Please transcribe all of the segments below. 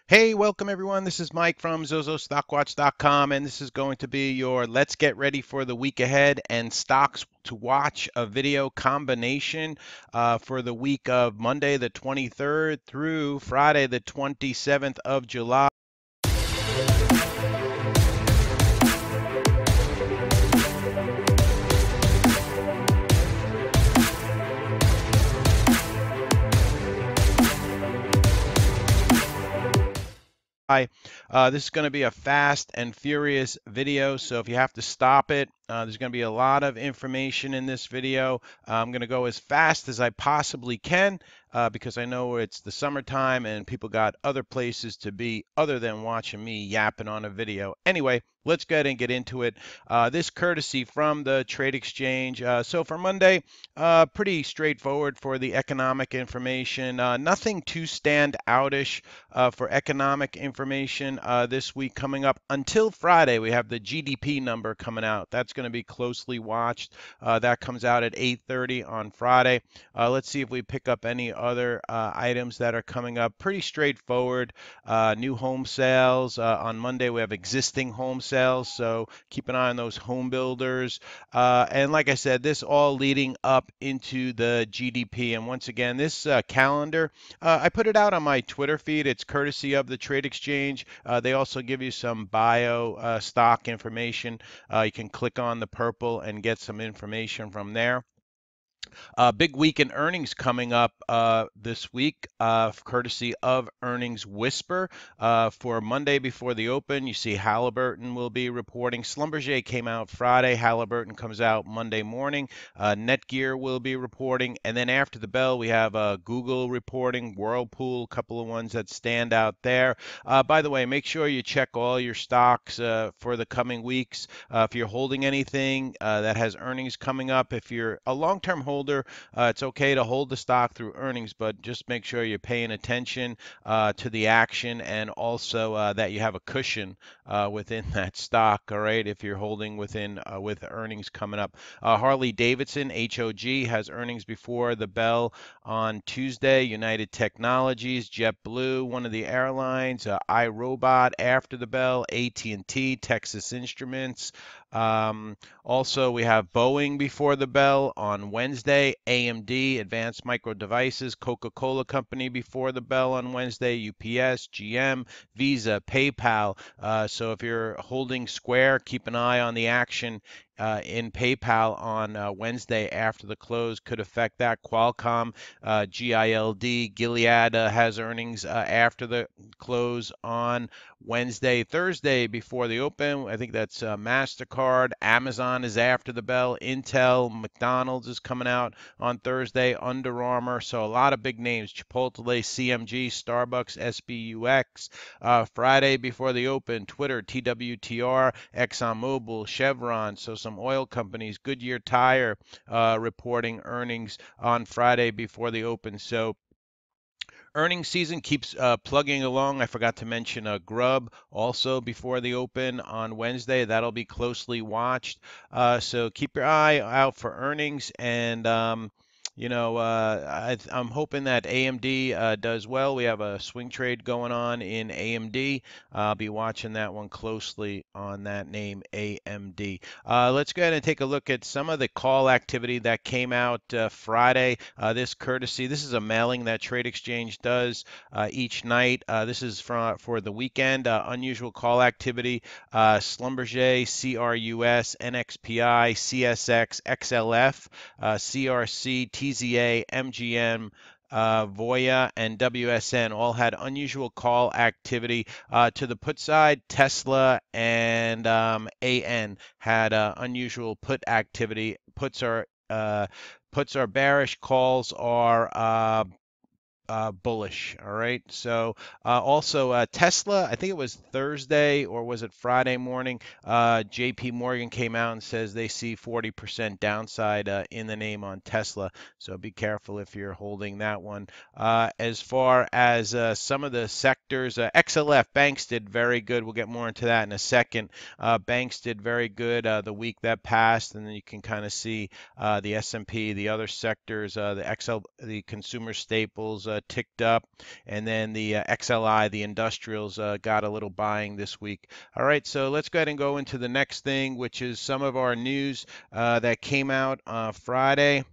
Hey, welcome everyone. This is Mike from ZoZoStockWatch.com, and this is going to be your Let's Get Ready for the Week Ahead and Stocks to Watch a video combination for the week of Monday the 23rd through Friday the 27th of July. Hi, this is going to be a fast and furious video, so if you have to stop it, there's going to be a lot of information in this video. I'm going to go as fast as I possibly can because I know it's the summertime and people got other places to be other than watching me yapping on a video. Anyway, let's go ahead and get into it. This courtesy from the trade exchange. So for Monday, pretty straightforward for the economic information. Nothing too stand outish for economic information this week coming up until Friday. We have the GDP number coming out. That's going to be closely watched. That comes out at 8:30 on Friday. Let's see if we pick up any other items that are coming up. Pretty straightforward. New home sales. On Monday, we have existing home sales. So keep an eye on those home builders. And like I said, this all leading up into the GDP. And once again, this calendar, I put it out on my Twitter feed. It's courtesy of the Trade Exchange. They also give you some bio stock information. You can click on the purple and get some information from there. Big week in earnings coming up this week, courtesy of Earnings Whisper. For Monday before the open, you see Halliburton will be reporting. Schlumberger came out Friday. Halliburton comes out Monday morning. Netgear will be reporting. And then after the bell, we have Google reporting, Whirlpool, a couple of ones that stand out there. By the way, make sure you check all your stocks for the coming weeks. If you're holding anything that has earnings coming up, if you're a long-term holder, it's okay to hold the stock through earnings, but just make sure you're paying attention to the action and also that you have a cushion within that stock. All right, if you're holding within with earnings coming up. Harley Davidson (HOG) has earnings before the bell on Tuesday. United Technologies, JetBlue, one of the airlines, iRobot after the bell, AT&T, Texas Instruments. Also, we have Boeing before the bell on Wednesday, AMD, Advanced Micro Devices, Coca-Cola Company before the bell on Wednesday, UPS, GM, Visa, PayPal. So if you're holding Square, keep an eye on the action in PayPal on Wednesday after the close. Could affect that. Qualcomm, GILD, Gilead has earnings after the close on Wednesday, Thursday before the open. I think that's MasterCard. Amazon is after the bell. Intel, McDonald's is coming out on Thursday. Under Armour. So a lot of big names. Chipotle, CMG, Starbucks, SBUX. Friday before the open. Twitter, TWTR, ExxonMobil, Chevron. So some oil companies. Goodyear Tire reporting earnings on Friday before the open. So earnings season keeps plugging along. I forgot to mention Grub also before the open on Wednesday. That'll be closely watched. So keep your eye out for earnings. And, I'm hoping that AMD does well. We have a swing trade going on in AMD. I'll be watching that one closely on that name, AMD. Let's go ahead and take a look at some of the call activity that came out Friday. This is a mailing that Trade Exchange does each night. This is for the weekend. Unusual call activity. Schlumberger, CRUS, NXPI, CSX, XLF, CRC, TZA, MGM. Voya and WSN all had unusual call activity. To the put side, Tesla and AN had unusual put activity. Puts are bearish, calls are bullish. All right. So also Tesla, I think it was Thursday or was it Friday morning? JP Morgan came out and says they see 40% downside in the name on Tesla. So be careful if you're holding that one. As far as some of the sectors, XLF banks did very good. We'll get more into that in a second. Banks did very good the week that passed, and then you can kind of see the S&P, the other sectors, the consumer staples ticked up, and then the XLI, the industrials, got a little buying this week. All right, so let's go ahead and go into the next thing, which is some of our news that came out Friday.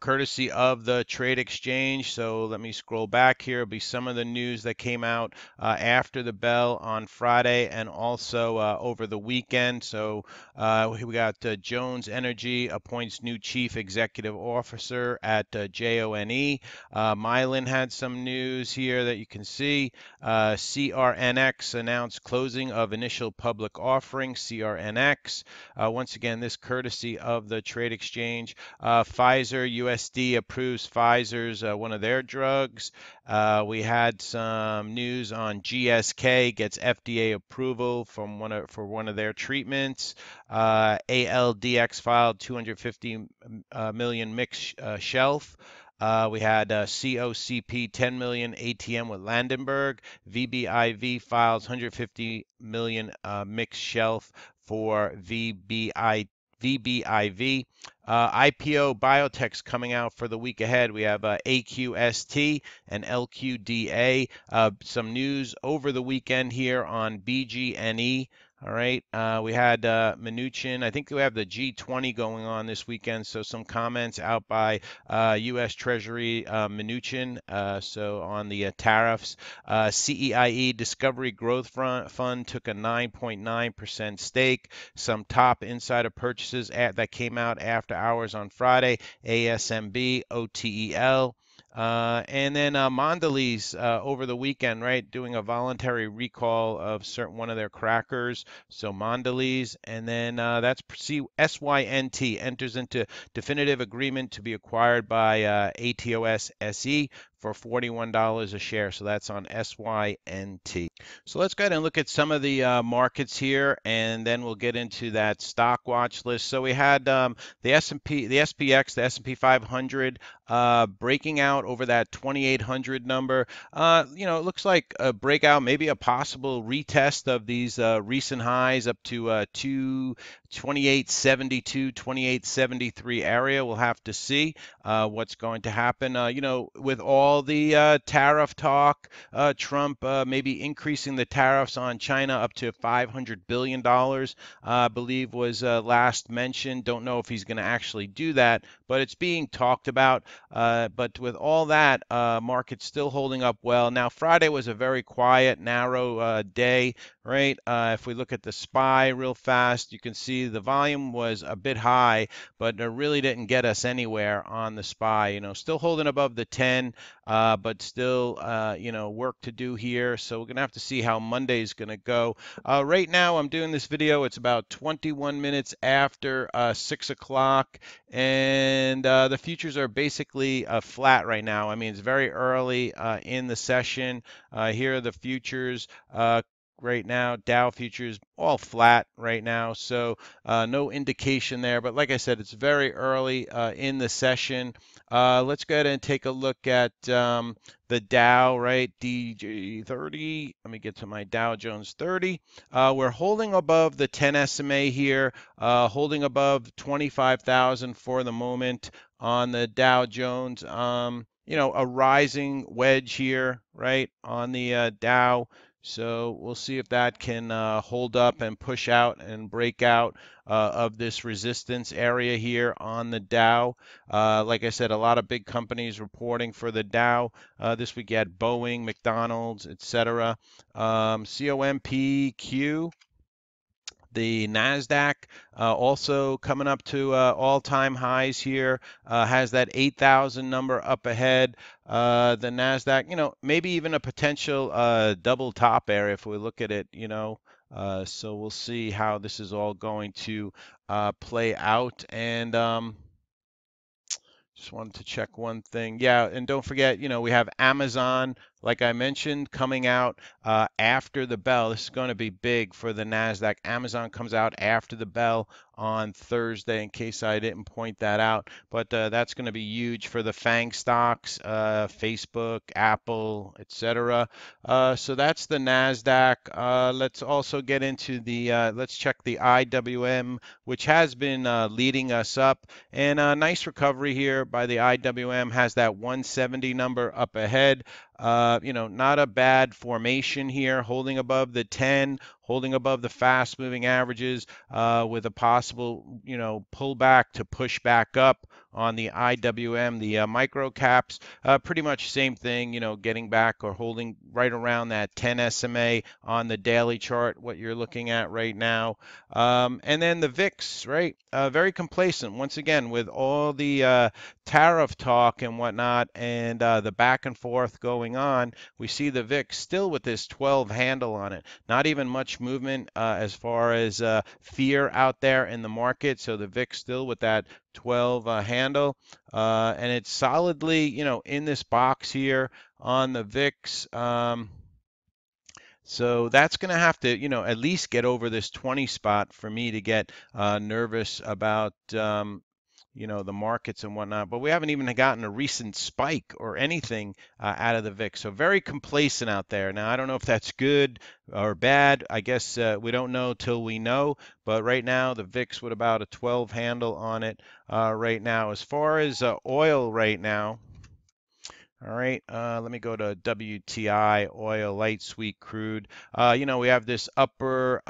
Courtesy of the trade exchange. So let me scroll back here. It'll be some of the news that came out after the bell on Friday and also over the weekend. So we got Jones Energy appoints new chief executive officer at JONE. Mylan had some news here that you can see. CRNX announced closing of initial public offering, CRNX. Once again, this courtesy of the trade exchange. Pfizer USD approves Pfizer's one of their drugs. We had some news on GSK gets FDA approval for one of their treatments. ALDX filed 250 million mixed shelf. We had COCP 10 million ATM with Landenberg. VBIV files 150 million mixed shelf for VBIV. IPO biotechs coming out for the week ahead. We have AQST and LQDA. Some news over the weekend here on BGNE. All right, we had Mnuchin. I think we have the G20 going on this weekend, so some comments out by U.S. Treasury Mnuchin, so on the tariffs. CEIE Discovery Growth Fund took a 9.9% stake. Some top insider purchases that came out after hours on Friday. ASMB, OTEL. And then Mondelez over the weekend, right, doing a voluntary recall of one of their crackers. So Mondelez, and then that's SYNT enters into definitive agreement to be acquired by ATOS SE for $41 a share. So that's on SYNT. So let's go ahead and look at some of the markets here, and then we'll get into that stock watch list. So we had the S&P, the SPX, the S&P 500 breaking out over that 2,800 number. It looks like a breakout, maybe a possible retest of these recent highs up to 2872, 2873 area. We'll have to see what's going to happen. With all the tariff talk, Trump maybe increasing the tariffs on China up to $500 billion, I believe was last mentioned. Don't know if he's going to actually do that, but it's being talked about. But with all that, market's still holding up well. Now, Friday was a very quiet, narrow day, right? If we look at the SPY real fast, you can see the volume was a bit high, but it really didn't get us anywhere on the SPY. Still holding above the 10, but still, work to do here. So we're going to have to see how Monday's going to go. Right now, I'm doing this video. It's about 21 minutes after 6 o'clock, and the futures are basically flat right now. I mean, it's very early in the session. Here are the futures. Right now, Dow futures all flat right now, so no indication there. But like I said, it's very early in the session. Let's go ahead and take a look at the Dow, right? DJ30. Let me get to my Dow Jones 30. We're holding above the 10 SMA here, holding above 25,000 for the moment on the Dow Jones. A rising wedge here, right, on the Dow. So we'll see if that can hold up and push out and break out of this resistance area here on the Dow. Like I said, a lot of big companies reporting for the Dow. This week you had Boeing, McDonald's, etc. COMPQ. The NASDAQ also coming up to all-time highs here, has that 8,000 number up ahead. The NASDAQ, maybe even a potential double top area if we look at it, so we'll see how this is all going to play out. And just wanted to check one thing. Yeah, and don't forget, we have Amazon, like I mentioned, coming out after the bell. This is going to be big for the NASDAQ. Amazon comes out after the bell on Thursday, in case I didn't point that out. But that's going to be huge for the FANG stocks, Facebook, Apple, etc. So that's the NASDAQ. Let's also get into let's check the IWM, which has been leading us up. And a nice recovery here by the IWM, has that 170 number up ahead. Not a bad formation here, holding above the 10, holding above the fast moving averages, with a possible, pullback to push back up on the IWM. The micro caps, pretty much same thing, getting back or holding right around that 10 SMA on the daily chart, what you're looking at right now. And then the VIX, right? Very complacent once again with all the tariff talk and whatnot, and the back and forth going on. We see the VIX still with this 12 handle on it. Not even much movement as far as fear out there in the market. So the VIX still with that 12 handle, and it's solidly, in this box here on the VIX. So that's going to have to, at least get over this 20 spot for me to get nervous about, the markets and whatnot. But we haven't even gotten a recent spike or anything out of the VIX. So very complacent out there. Now, I don't know if that's good or bad. I guess we don't know till we know. But right now, the VIX with about a 12 handle on it right now. As far as oil right now, all right, let me go to WTI, oil, light sweet crude. We have this upper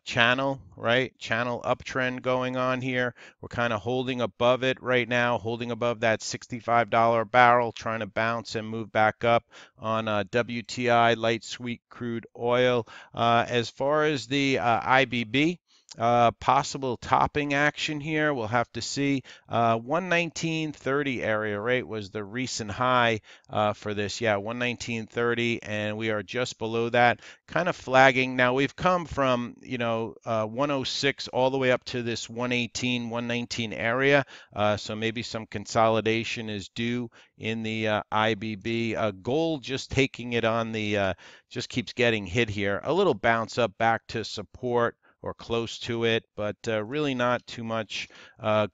channel, right? Channel uptrend going on here. We're kind of holding above it right now, holding above that $65 barrel, trying to bounce and move back up on WTI, light sweet crude oil. As far as the IBB, possible topping action here, we'll have to see. 119.30 area, right, was the recent high for this. Yeah, 119.30, and we are just below that, kind of flagging. Now we've come from 106 all the way up to this 118, 119 area. So maybe some consolidation is due in the IBB. Gold just taking it on the just keeps getting hit here. A little bounce up back to support or close to it, but really not too much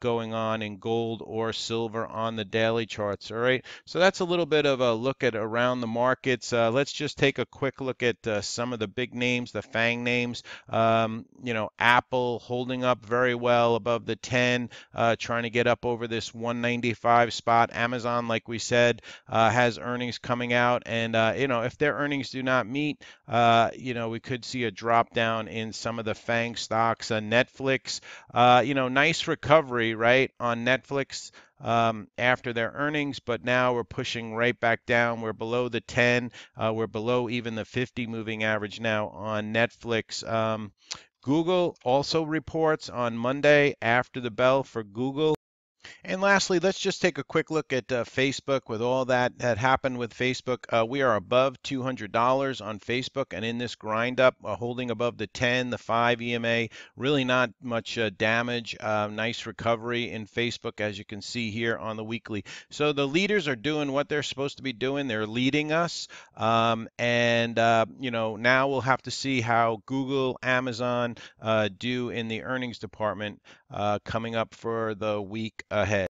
going on in gold or silver on the daily charts. All right, so that's a little bit of a look at around the markets. Let's just take a quick look at some of the big names, the FANG names. Apple holding up very well above the 10, trying to get up over this 195 spot. Amazon, like we said, has earnings coming out, and if their earnings do not meet, we could see a drop down in some of the FANG stocks. Netflix, nice recovery, right, on Netflix after their earnings, but now we're pushing right back down. We're below the 10. We're below even the 50 moving average now on Netflix. Google also reports on Monday after the bell for Google. And lastly, let's just take a quick look at Facebook. With all that had happened with Facebook, we are above $200 on Facebook, and in this grind up, holding above the 10, the 5 EMA, really not much damage. Nice recovery in Facebook, as you can see here on the weekly. So the leaders are doing what they're supposed to be doing. They're leading us, and now we'll have to see how Google, Amazon do in the earnings department coming up for the week ahead.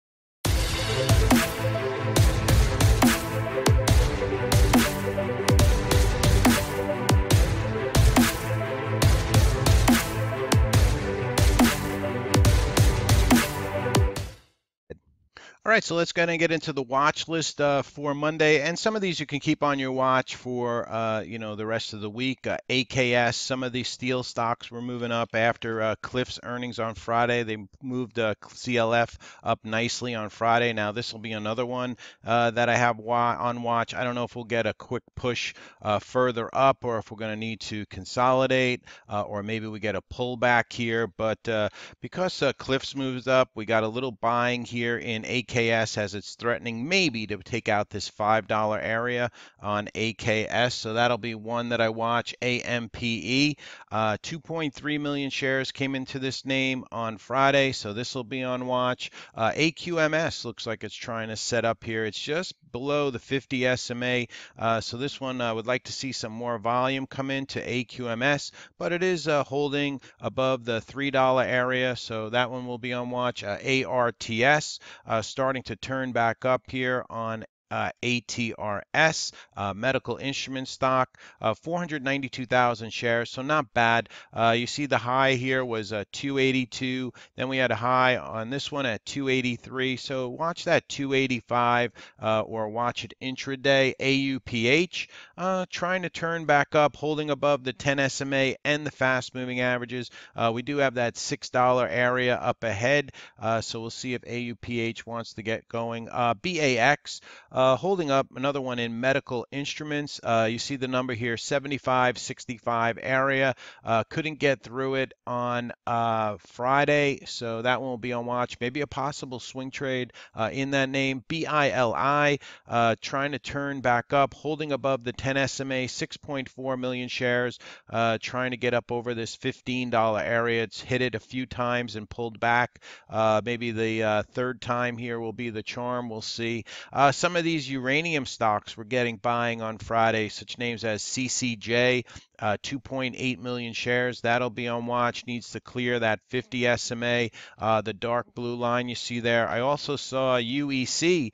All right, so let's go ahead and get into the watch list for Monday, and some of these you can keep on your watch for the rest of the week. AKS, some of these steel stocks were moving up after Cliff's earnings on Friday. They moved CLF up nicely on Friday. Now this will be another one that I have on watch. I don't know if we'll get a quick push further up, or if we're going to need to consolidate, or maybe we get a pullback here. But because Cliff's moves up, we got a little buying here in AKS. AKS as it's threatening maybe to take out this $5 area on AKS. So that'll be one that I watch. AMPE, 2.3 million shares came into this name on Friday, so this will be on watch. AQMS looks like it's trying to set up here. It's just below the 50 SMA, so this one I would like to see some more volume come into AQMS, but it is holding above the $3 area, so that one will be on watch. ARTS starting to turn back up here on ATRS, medical instrument stock, 492,000 shares, so not bad. You see the high here was 282, then we had a high on this one at 283, so watch that 285 or watch it intraday. AUPH trying to turn back up, holding above the 10 SMA and the fast moving averages. We do have that $6 area up ahead, so we'll see if AUPH wants to get going. BAX holding up, another one in medical instruments. You see the number here, 75.65 area. Couldn't get through it on Friday, so that one will be on watch. Maybe a possible swing trade in that name. BILI trying to turn back up, holding above the 10 SMA, 6.4 million shares, trying to get up over this $15 area. It's hit it a few times and pulled back. Maybe the third time here will be the charm. We'll see. Some of these uranium stocks we're getting buying on Friday, such names as CCJ, 2.8 million shares. That'll be on watch. Needs to clear that 50 SMA, the dark blue line you see there. I also saw UEC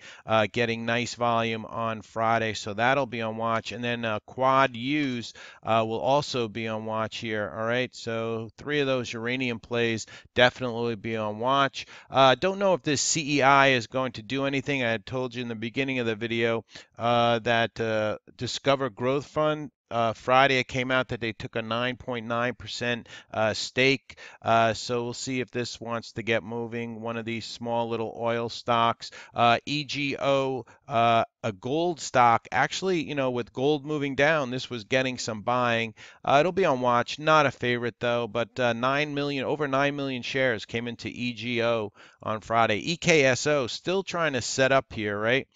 getting nice volume on Friday, so that'll be on watch. And then Quad U's will also be on watch here. All right, so three of those uranium plays definitely be on watch. Don't know if this CEI is going to do anything. I had told you in the beginning of the video that Discover Growth Fund, Friday it came out that they took a 9.9% stake. So we'll see if this wants to get moving. One of these small little oil stocks. EGO, a gold stock. Actually, you know, with gold moving down, this was getting some buying. It'll be on watch. Not a favorite though, but over 9 million shares came into EGO on Friday. EKSO still trying to set up here, right?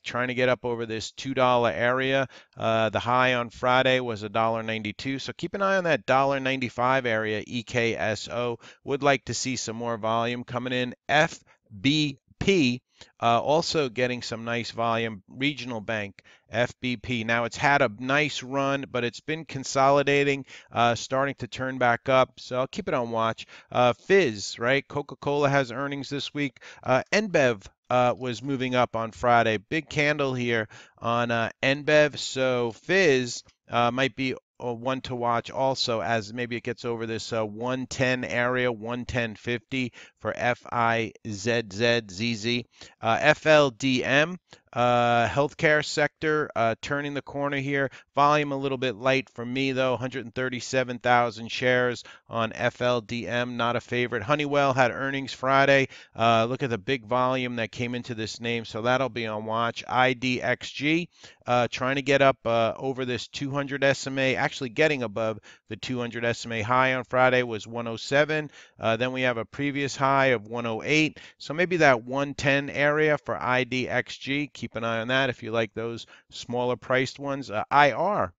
Trying to get up over this $2 area. The high on Friday was $1.92, so keep an eye on that $1.95 area. EKSO would like to see some more volume coming in. FBP also getting some nice volume. Regional Bank, FBP. Now it's had a nice run, but it's been consolidating, starting to turn back up. So I'll keep it on watch. Fizz, right? Coca-Cola has earnings this week. NBEV was moving up on Friday. Big candle here on NBEV. So Fizz might be one to watch also, as maybe it gets over this 110 area, 110.50 for FIZZZZ. FLDM, healthcare sector, turning the corner here. Volume a little bit light for me though, 137,000 shares on FLDM, not a favorite. Honeywell had earnings Friday. Look at the big volume that came into this name, so that'll be on watch. IDXG, trying to get up over this 200 SMA, actually getting above the 200 SMA. High on Friday was 107. Then we have a previous high of 108. So maybe that 110 area for IDXG. Keep an eye on that if you like those smaller priced ones. IR.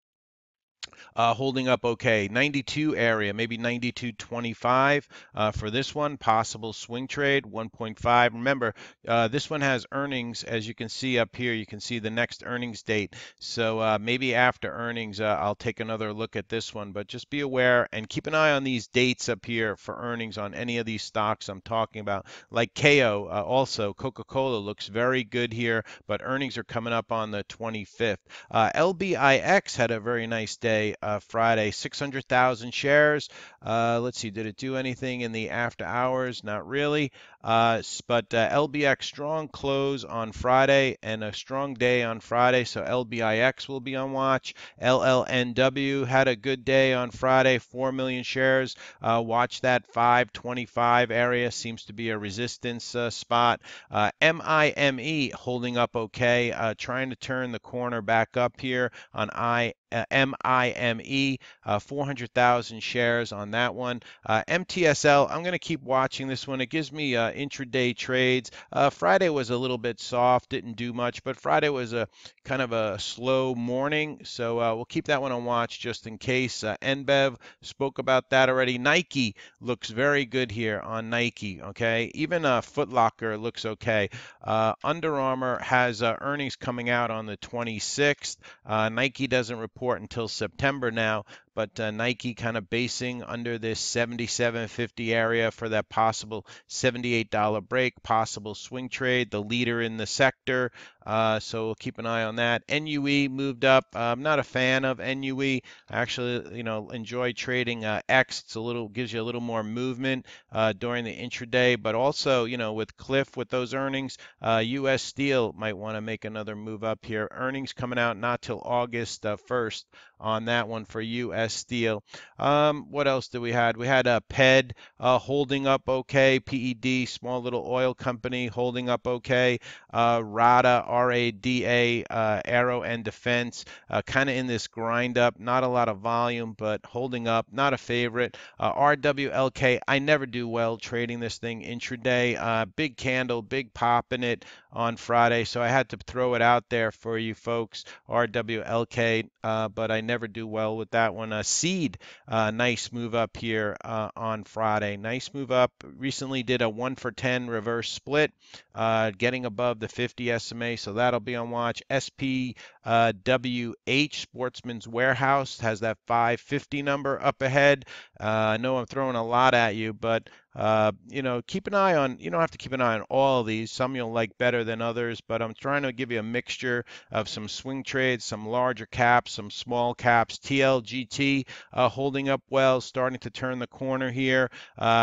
Holding up okay. 92 area, maybe 92.25 for this one. Possible swing trade, 1.5. Remember, this one has earnings, as you can see up here. You can see the next earnings date. So maybe after earnings, I'll take another look at this one. But just be aware and keep an eye on these dates up here for earnings on any of these stocks I'm talking about. Like KO, also Coca-Cola looks very good here, but earnings are coming up on the 25th. LBIX had a very nice day Friday, 600,000 shares. Let's see, did it do anything in the after hours? Not really. But LBX strong close on Friday and a strong day on Friday, so LBIX will be on watch. LLNW had a good day on Friday, 4 million shares. Watch that 525 area, seems to be a resistance spot. MIME holding up okay, trying to turn the corner back up here on MIME, 400,000 shares on that one. MTSL, I'm going to keep watching this one. It gives me intraday trades. Friday was a little bit soft, didn't do much, but Friday was a kind of a slow morning, so we'll keep that one on watch just in case. NBEV, spoke about that already. Nike looks very good here on Nike, okay? Even Foot Locker looks okay. Under Armour has earnings coming out on the 26th. Nike doesn't report until September now, but Nike kind of basing under this 77.50 area for that possible $78 break, possible swing trade, the leader in the sector. So we'll keep an eye on that. NUE moved up. I'm not a fan of NUE. I actually, enjoy trading X. It's a little gives you a little more movement during the intraday, but also, with Cliff with those earnings, U.S. Steel might want to make another move up here. Earnings coming out not till August 1st on that one for U.S. Steel. What else did we had? We had a PED holding up okay. PED, small little oil company, holding up okay. RADA, R-A-D-A, Aero and Defense, kind of in this grind up. Not a lot of volume, but holding up. Not a favorite. RWLK, I never do well trading this thing intraday. Big candle, big pop in it on Friday, so I had to throw it out there for you folks. RWLK, but I never do well with that one. Seed, nice move up here on Friday. Nice move up. Recently did a 1 for 10 reverse split, getting above the 50 SMA, so that'll be on watch. SPWH, Sportsman's Warehouse, has that 550 number up ahead. I know I'm throwing a lot at you, but keep an eye on, you don't have to keep an eye on all of these. Some you'll like better than others, but I'm trying to give you a mixture of some swing trades, some larger caps, some small caps. TLGT holding up well, starting to turn the corner here.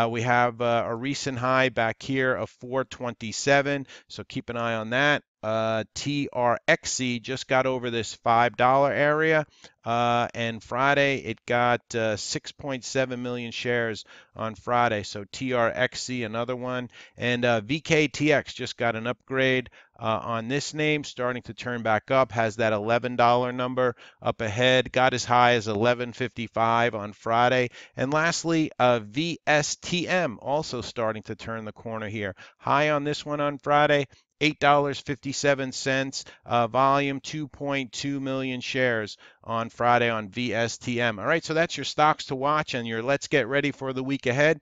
We have a recent high back here of 427, so keep an eye on that. TRXC just got over this $5 area, and Friday it got 6.7 million shares on Friday. So TRXC, another one, and VKTX just got an upgrade on this name, starting to turn back up, has that $11 number up ahead, got as high as 11.55 on Friday. And lastly, VSTM also starting to turn the corner here. High on this one on Friday, $8.57, volume 2.2 million shares on Friday on VSTM. All right, so that's your stocks to watch and your let's get ready for the week ahead.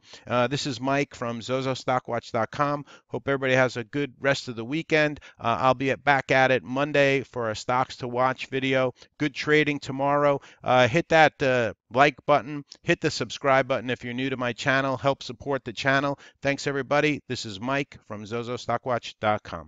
This is Mike from ZoZoStockWatch.com. Hope everybody has a good rest of the weekend. I'll be back at it Monday for a stocks to watch video. Good trading tomorrow. Hit that like button, hit the subscribe button if you're new to my channel. Help support the channel. Thanks, everybody. This is Mike from ZoZoStockWatch.com.